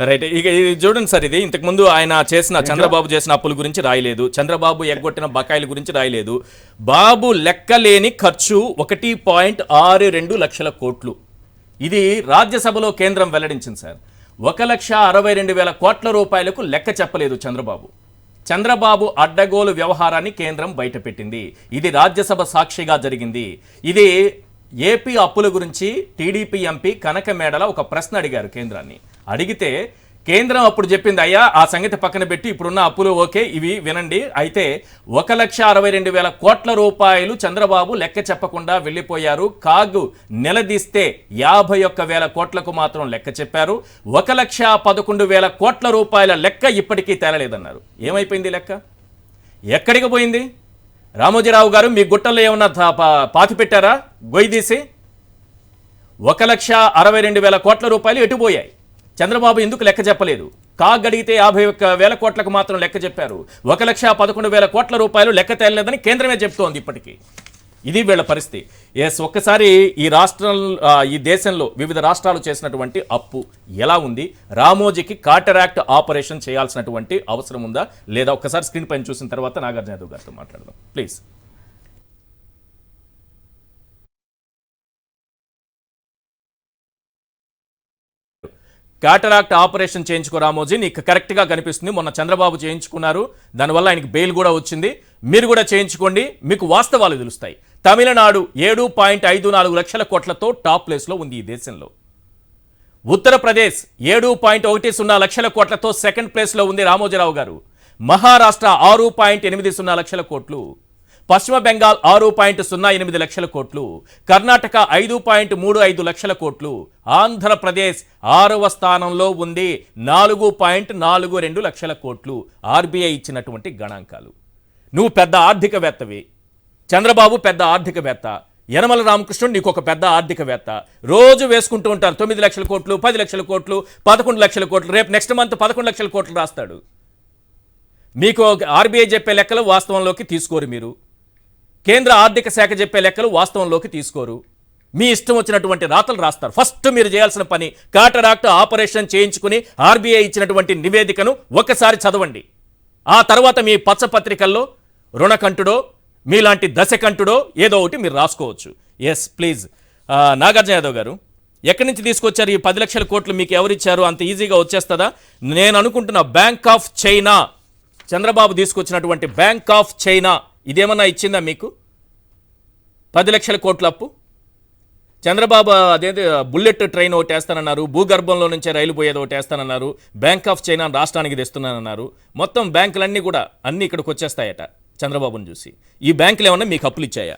Right. ఇక ఇది చూడండి సార్, ఇది ఇంతకుముందు ఆయన చేసిన చంద్రబాబు చేసిన అప్పుల గురించి రాయలేదు, చంద్రబాబు ఎగ్గొట్టిన బకాయిల గురించి రాయలేదు. బాబు లెక్కలేని ఖర్చు 1.62 లక్షల కోట్లు. ఇది రాజ్యసభలో కేంద్రం వెల్లడించింది సార్. 1,62,000 కోట్ల రూపాయలకు లెక్క చెప్పలేదు చంద్రబాబు. చంద్రబాబు అడ్డగోలు వ్యవహారాన్ని కేంద్రం బయటపెట్టింది. ఇది రాజ్యసభ సాక్షిగా జరిగింది. ఇది ఏపీ అప్పుల గురించి టీడీపీ ఎంపీ కనక మేడల ఒక ప్రశ్న అడిగారు కేంద్రాన్ని. అడిగితే కేంద్రం అప్పుడు చెప్పింది, అయ్యా ఆ సంగతి పక్కన పెట్టి ఇప్పుడున్న అప్పులు ఓకే, ఇవి వినండి. అయితే 1,62,000 కోట్ల రూపాయలు చంద్రబాబు లెక్క చెప్పకుండా వెళ్ళిపోయారు. కాగు నిలదీస్తే 51,000 కోట్లకు మాత్రం లెక్క చెప్పారు. 1,11,000 కోట్ల రూపాయల లెక్క ఇప్పటికీ తేలలేదన్నారు. ఏమైపోయింది లెక్క? ఎక్కడికి పోయింది? రామోజీరావు గారు మీ గుట్టల్లో ఏమన్నా పాతి పెట్టారా గొయ్యి తీసి? 1,62,000 కోట్ల రూపాయలు ఎటుపోయాయి? చంద్రబాబు ఎందుకు లెక్క చెప్పలేదు? కాగడిగితే 51,000 కోట్లకు మాత్రం లెక్క చెప్పారు. 1,11,000 కోట్ల రూపాయలు లెక్క తేలలేదని కేంద్రమే చెప్తోంది ఇప్పటికీ. ఇది వీళ్ళ పరిస్థితి. ఎస్, ఒక్కసారి ఈ దేశంలో వివిధ రాష్ట్రాలు చేసినటువంటి అప్పు ఎలా ఉంది, రామోజీకి కాటరాక్ట్ ఆపరేషన్ చేయాల్సినటువంటి అవసరం ఉందా లేదా, ఒక్కసారి స్క్రీన్ పైన చూసిన తర్వాత నాగార్జున యాదవ్ గారితో మాట్లాడదాం ప్లీజ్. కాటరాక్ట్ ఆపరేషన్ చేయించుకో రామోజీ, నీకు కరెక్ట్గా కనిపిస్తుంది. మొన్న చంద్రబాబు చేయించుకున్నారు, దానివల్ల ఆయనకి బెయిల్ కూడా వచ్చింది. మీరు కూడా చేయించుకోండి, మీకు వాస్తవాలు తెలుస్తాయి. తమిళనాడు 7.54 లక్షల కోట్లతో టాప్ ప్లేస్లో ఉంది ఈ దేశంలో. ఉత్తరప్రదేశ్ 7.10 లక్షల కోట్లతో సెకండ్ ప్లేస్లో ఉంది రామోజీరావు గారు. మహారాష్ట్ర 6.80 లక్షల కోట్లు. పశ్చిమ బెంగాల్ 6.08 లక్షల కోట్లు. కర్ణాటక 5.35 లక్షల కోట్లు. ఆంధ్రప్రదేశ్ 6వ స్థానంలో ఉంది 4.42 లక్షల కోట్లు. ఆర్బీఐ ఇచ్చినటువంటి గణాంకాలు. నువ్వు పెద్ద ఆర్థికవేత్తవి, చంద్రబాబు పెద్ద ఆర్థికవేత్త, యనమల రామకృష్ణుడు నీకు ఒక పెద్ద ఆర్థికవేత్త. రోజు వేసుకుంటూ ఉంటారు 9 లక్షల కోట్లు, 10 లక్షల కోట్లు, 11 లక్షల కోట్లు. రేపు నెక్స్ట్ మంత్ 11 లక్షల కోట్లు రాస్తాడు. మీకు ఆర్బీఐ చెప్పే లెక్కలు వాస్తవంలోకి తీసుకోరు మీరు. కేంద్ర ఆర్థిక శాఖ చెప్పే లెక్కలు వాస్తవంలోకి తీసుకోరు. మీ ఇష్టం వచ్చినటువంటి రాతలు రాస్తారు. ఫస్ట్ మీరు చేయాల్సిన పని కాటరాక్ట్ ఆపరేషన్ చేయించుకుని ఆర్బీఐ ఇచ్చినటువంటి నివేదికను ఒక్కసారి చదవండి. ఆ తర్వాత మీ పచ్చపత్రికల్లో రుణకంఠుడో మీలాంటి దశకంఠుడో ఏదో ఒకటి మీరు రాసుకోవచ్చు. Yes please. నాగార్జున యాదవ్ గారు, ఎక్కడి నుంచి తీసుకొచ్చారు ఈ 10 లక్షల కోట్లు? మీకు ఎవరిచ్చారు? అంత ఈజీగా వచ్చేస్తుందా? నేను అనుకుంటున్నా బ్యాంక్ ఆఫ్ చైనా, చంద్రబాబు తీసుకొచ్చినటువంటి బ్యాంక్ ఆఫ్ చైనా ఇదేమన్నా ఇచ్చిందా మీకు 10 లక్షల కోట్ల అప్పు? చంద్రబాబు అదేంటి బుల్లెట్ ట్రైన్ ఒకటి వేస్తానన్నారు, భూగర్భంలో నుంచే రైలు పోయేది ఒకటి వేస్తానన్నారు, బ్యాంక్ ఆఫ్ చైనా రాష్ట్రానికి తెస్తున్నానన్నారు. మొత్తం బ్యాంకులన్నీ కూడా అన్నీ ఇక్కడికి వచ్చేస్తాయట చంద్రబాబును చూసి. ఈ బ్యాంకులు ఏమన్నా మీకు అప్పులు ఇచ్చాయా?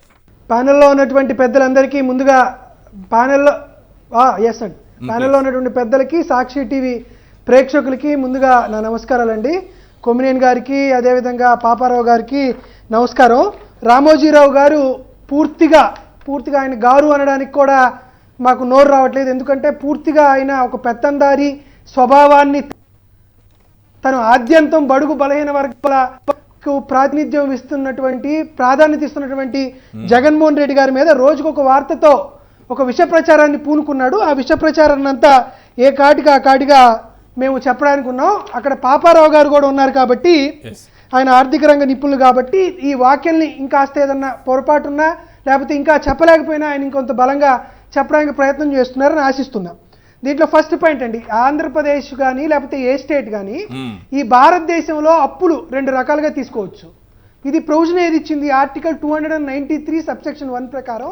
ప్యానెల్లో ఉన్నటువంటి పెద్దలందరికీ ముందుగా ప్యానెల్లో ఉన్నటువంటి పెద్దలకి, సాక్షి టీవీ ప్రేక్షకులకి ముందుగా నా నమస్కారాలండి. కొమ్మినేని గారికి, అదేవిధంగా పాపారావు గారికి నమస్కారం. రామోజీరావు గారు పూర్తిగా ఆయన గారు అనడానికి కూడా మాకు నోరు రావట్లేదు. ఎందుకంటే పూర్తిగా ఆయన ఒక పెత్తందారి స్వభావాన్ని, తను ఆద్యంతం బడుగు బలహీన వర్గాలకు ప్రాతినిధ్యం ఇస్తున్నటువంటి, ప్రాధాన్యత ఇస్తున్నటువంటి జగన్మోహన్ రెడ్డి గారి మీద రోజుకొక వార్తతో ఒక విష ప్రచారాన్ని పూనుకున్నాడు. ఆ విష ప్రచారాన్ని అంతా ఏ కాటిగా ఆ కాటిగా మేము చెప్పడానికి ఉన్నాం. అక్కడ పాపారావు గారు కూడా ఉన్నారు కాబట్టి, ఆయన ఆర్థిక రంగ నిపుణులు కాబట్టి ఈ వాక్యాల్ని ఇంకాస్త ఏదన్నా పొరపాటున్నా లేకపోతే ఇంకా చెప్పలేకపోయినా ఆయన ఇంకొంత బలంగా చెప్పడానికి ప్రయత్నం చేస్తున్నారని ఆశిస్తున్నాం. దీంట్లో ఫస్ట్ పాయింట్ అండి, ఆంధ్రప్రదేశ్ కానీ లేకపోతే ఏ స్టేట్ కానీ ఈ భారతదేశంలో అప్పులు 2 రకాలుగా తీసుకోవచ్చు. ఇది ప్రొవిజన్ ఏది ఇచ్చింది? ఆర్టికల్ 293 సబ్సెక్షన్ 1 ప్రకారం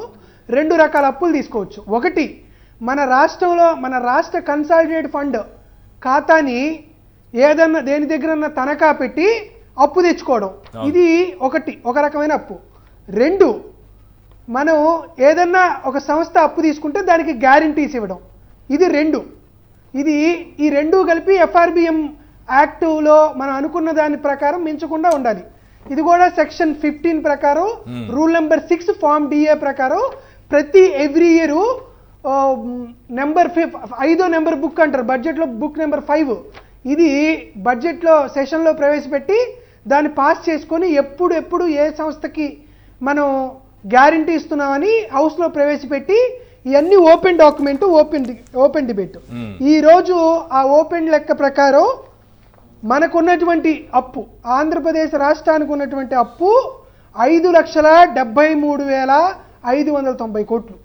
2 రకాల అప్పులు తీసుకోవచ్చు. ఒకటి, మన రాష్ట్రంలో మన రాష్ట్ర కన్సాలిడేట్ ఫండ్ ఖాతాని ఏదన్నా దేని దగ్గరన్నా తనఖా పెట్టి అప్పు తెచ్చుకోవడం, ఇది ఒక రకమైన అప్పు. 2, మనం ఏదన్నా ఒక సంస్థ అప్పు తీసుకుంటే దానికి గ్యారంటీస్ ఇవ్వడం, ఇది 2. ఈ 2 కలిపి ఎఫ్ఆర్బిఎం యాక్టులో మనం అనుకున్న దాని ప్రకారం మించకుండా ఉండాలి. ఇది కూడా సెక్షన్ 15 ప్రకారం, రూల్ నెంబర్ 6 ఫామ్ డిఏ ప్రకారం ప్రతి ఎవ్రీ ఇయర్ నెంబర్ 5వ నెంబర్ బుక్ అంటారు, బడ్జెట్లో బుక్ నెంబర్ 5, ఇది బడ్జెట్లో సెషన్లో ప్రవేశపెట్టి దాన్ని పాస్ చేసుకొని ఎప్పుడు ఏ సంస్థకి మనం గ్యారంటీ ఇస్తున్నామని హౌస్లో ప్రవేశపెట్టి ఇవన్నీ ఓపెన్ డాక్యుమెంట్, ఓపెన్ డిబేట్. ఈరోజు ఆ ఓపెన్ లెక్క ప్రకారం మనకున్నటువంటి అప్పు, ఆంధ్రప్రదేశ్ రాష్ట్రానికి ఉన్నటువంటి అప్పు 5,73,590 కోట్లు.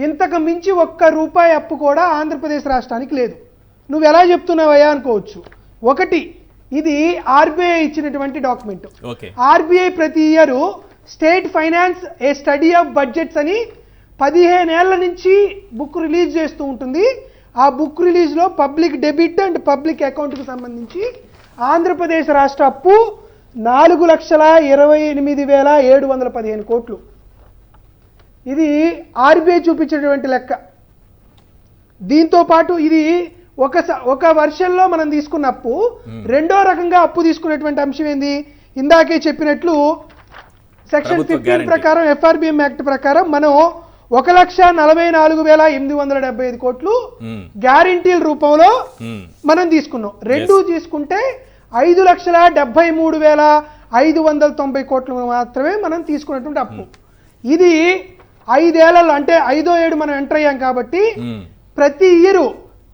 ఇంతకు మించి ఒక్క రూపాయి అప్పు కూడా ఆంధ్రప్రదేశ్ రాష్ట్రానికి లేదు. నువ్వు ఎలా చెప్తున్నావయ్యా అనుకోవచ్చు. ఒకటి, ఇది ఆర్బీఐ ఇచ్చినటువంటి డాక్యుమెంట్. ఆర్బీఐ ప్రతి year state finance a study of budgets అని 15 ఏళ్ల నుంచి బుక్ రిలీజ్ చేస్తూ ఉంటుంది. ఆ బుక్ రిలీజ్లో పబ్లిక్ డెబిట్ అండ్ పబ్లిక్ అకౌంట్కి సంబంధించి ఆంధ్రప్రదేశ్ రాష్ట్ర అప్పు 4,28,715 కోట్లు. ఇది ఆర్బీఐ చూపించేటువంటి లెక్క. దీంతో పాటు ఇది ఒక వర్షంలో మనం తీసుకున్న అప్పు. రెండో రకంగా అప్పు తీసుకున్నటువంటి అంశం ఏంది? ఇందాకే చెప్పినట్లు సెక్షన్ 15 ప్రకారం, ఎఫ్ఆర్బిఎం యాక్ట్ ప్రకారం మనం 1,44,875 కోట్లు గ్యారంటీల రూపంలో మనం తీసుకున్నాం. రెండు తీసుకుంటే 5,73,590 కోట్లు మాత్రమే మనం తీసుకున్నటువంటి అప్పు. ఇది 5 ఏళ్లలో, అంటే 5వ ఏడు మనం ఎంటర్ అయ్యాం కాబట్టి ప్రతి ఇయర్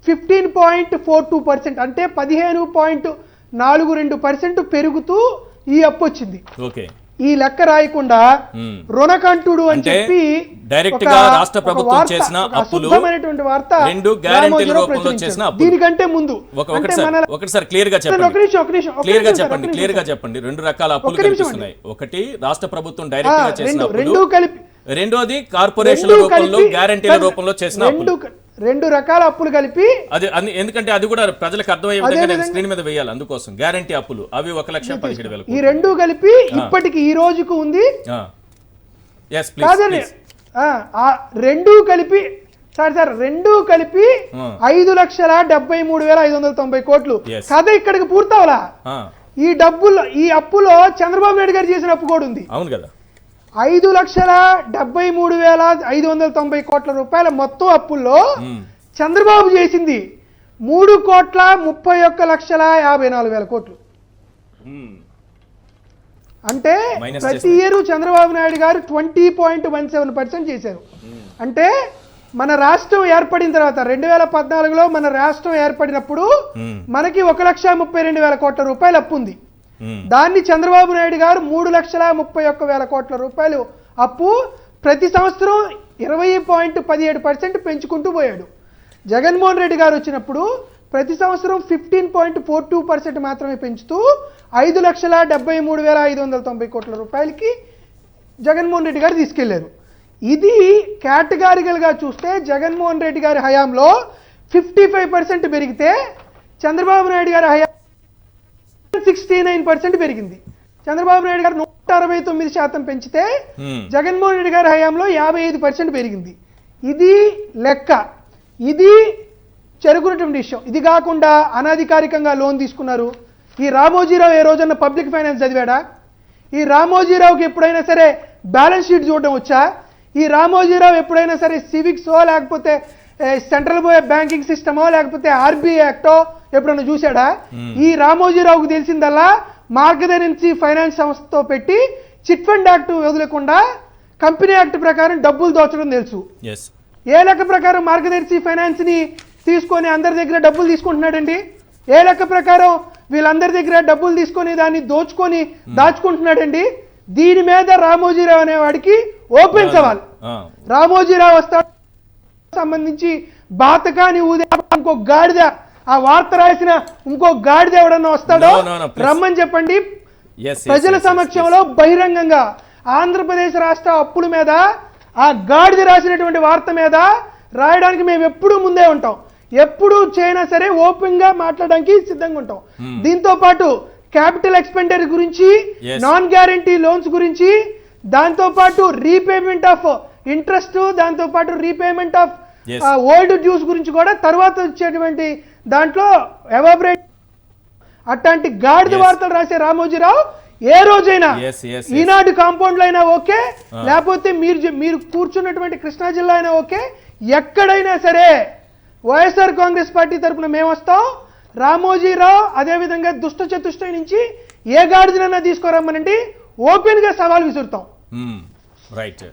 15.42%, అంటే 15.42% పెరుగుతూ ఈ అప్పు వచ్చింది. ఈ లెక్క రాయకుండా రుణకంటుడు అని చెప్పి డైరెక్ట్ గా రాష్ట్ర ప్రభుత్వం చేసిన అప్పులు వార్త, రెండు గ్యారెంటీల రూపంలో చేసిన అప్పులు. దీనికంటే ముందు ఒకసారి క్లియర్ గా చెప్పండి. రెండు రకాల అప్పులు కనిపిస్తున్నాయి. ఒకటి రాష్ట్ర ప్రభుత్వం డైరెక్ట్ గా చేసిన అప్పులు, రెండోది కార్పొరేషన్ రూపంలో గ్యారెంటీల రూపంలో చేసిన అప్పులు. రెండు రకాల అప్పులు కలిపి, అది ఎందుకంటే అది కూడా ప్రజలకు అర్థమయ్యే విధంగా నేను స్క్రీన్ మీద వేయాలి. అందుకోసం గ్యారెంటీ అప్పులు అవి 1,17,000. ఈ రెండు కలిపి ఇప్పటికి ఈ రోజుకు ఉంది. రెండు కలిపి సార్ 5,73,590 కోట్లు. కథ ఇక్కడికి పూర్తవలా. ఈ డబ్బులు, ఈ అప్పులో చంద్రబాబు నాయుడు గారు చేసిన అప్పు కూడా ఉంది. అవును కదా. 5,73,590 కోట్ల రూపాయల మొత్తం అప్పుల్లో చంద్రబాబు చేసింది 3,31,54,000 కోట్లు. అంటే ప్రతి ఇయర్ చంద్రబాబు నాయుడు గారు 20.17% చేశారు. అంటే మన రాష్ట్రం ఏర్పడిన తర్వాత 2014లో మన రాష్ట్రం ఏర్పడినప్పుడు మనకి 1,32,000 కోట్ల రూపాయలు అప్పు ఉంది. దాన్ని చంద్రబాబు నాయుడు గారు 3,31,000 కోట్ల రూపాయలు అప్పు ప్రతి సంవత్సరం 20.17% పెంచుకుంటూ పోయాడు. జగన్మోహన్ రెడ్డి గారు వచ్చినప్పుడు ప్రతి సంవత్సరం 15.42% మాత్రమే పెంచుతూ 5,73,590 కోట్ల రూపాయలకి జగన్మోహన్ రెడ్డి గారు తీసుకెళ్లారు. ఇది కేటగారికల్గా చూస్తే జగన్మోహన్ రెడ్డి గారి హయాంలో 55% పెరిగితే చంద్రబాబు నాయుడు గారి హయాం 69% పెరిగింది. చంద్రబాబు నాయుడు గారు 169% పెంచితే జగన్మోహన్ రెడ్డి గారి హయాంలో 55% పెరిగింది. ఇది లెక్క. ఇది జరుగుతున్నటువంటి విషయం. ఇది కాకుండా అనధికారికంగా లోన్ తీసుకున్నారు. ఈ రామోజీరావు ఏ రోజన్నా పబ్లిక్ ఫైనాన్స్ చదివాడా? ఈ రామోజీరావుకి ఎప్పుడైనా సరే బ్యాలెన్స్ షీట్ చూడడం వచ్చా? ఈ రామోజీరావు ఎప్పుడైనా సరే సివిక్సో లేకపోతే సెంట్రల్ బ్యాంకింగ్ సిస్టమో లేకపోతే ఆర్బీఐ యాక్టో ఎప్పుడన్నా చూశాడా? ఈ రామోజీరావుకు తెలిసిందల్లా మార్గదర్శి ఫైనాన్స్ సంస్థతో పెట్టి చిట్ ఫండ్ యాక్ట్ వదిలేకుండా కంపెనీ యాక్ట్ ప్రకారం డబ్బులు దోచడం తెలుసు. ఏ లెక్క ప్రకారం మార్గదర్శి ఫైనాన్స్ ని తీసుకొని అందరి దగ్గర డబ్బులు తీసుకుంటున్నాడండి? ఏ లెక్క ప్రకారం వీళ్ళందరి దగ్గర డబ్బులు తీసుకొని దాన్ని దోచుకొని దాచుకుంటున్నాడండి? దీని మీద రామోజీరావు అనేవాడికి ఓపెన్ సవాల్. రామోజీరావు వస్తాడు సంబంధించి బాతకాని ఊదే ఇంకో గాడిద, ఆ వార్త రాసిన ఇంకో గాడిద ఎవడన్నా వస్తాడో రమ్మని చెప్పండి. ప్రజల సమక్షంలో బహిరంగంగా ఆంధ్రప్రదేశ్ రాష్ట్ర అప్పుల మీద ఆ గాడిద రాసినటువంటి వార్త మీద రాయడానికి మేము ఎప్పుడూ ముందే ఉంటాం. ఎప్పుడు చేయనా సరే ఓపెన్ గా మాట్లాడడానికి సిద్ధంగా ఉంటాం. దీంతో పాటు క్యాపిటల్ ఎక్స్పెండిచర్ గురించి, నాన్ గ్యారంటీ లోన్స్ గురించి, దాంతో పాటు రీపేమెంట్ ఆఫ్ ఇంట్రెస్ట్, దాంతో పాటు రీపేమెంట్ ఆఫ్ ఓల్డ్ డ్యూస్ గురించి కూడా తర్వాత వచ్చేటువంటి దాంట్లో ఎవాబరేట్ అట్లాంటి గాడిద వార్తలు రాసే రామోజీరావు ఏ రోజైనా ఈనాడు కాంపౌండ్ లో అయినా ఓకే, లేకపోతే మీరు కూర్చున్నటువంటి కృష్ణా జిల్లా అయినా ఓకే, ఎక్కడైనా సరే వైఎస్ఆర్ కాంగ్రెస్ పార్టీ తరఫున మేము వస్తాం. రామోజీరావు అదేవిధంగా దుష్ట చతుష్టయం నుంచి ఏ గాడిదనన్నా తీసుకోరమ్మనండి, ఓపెన్ గా సవాల్ విసురుతాం. రైట్.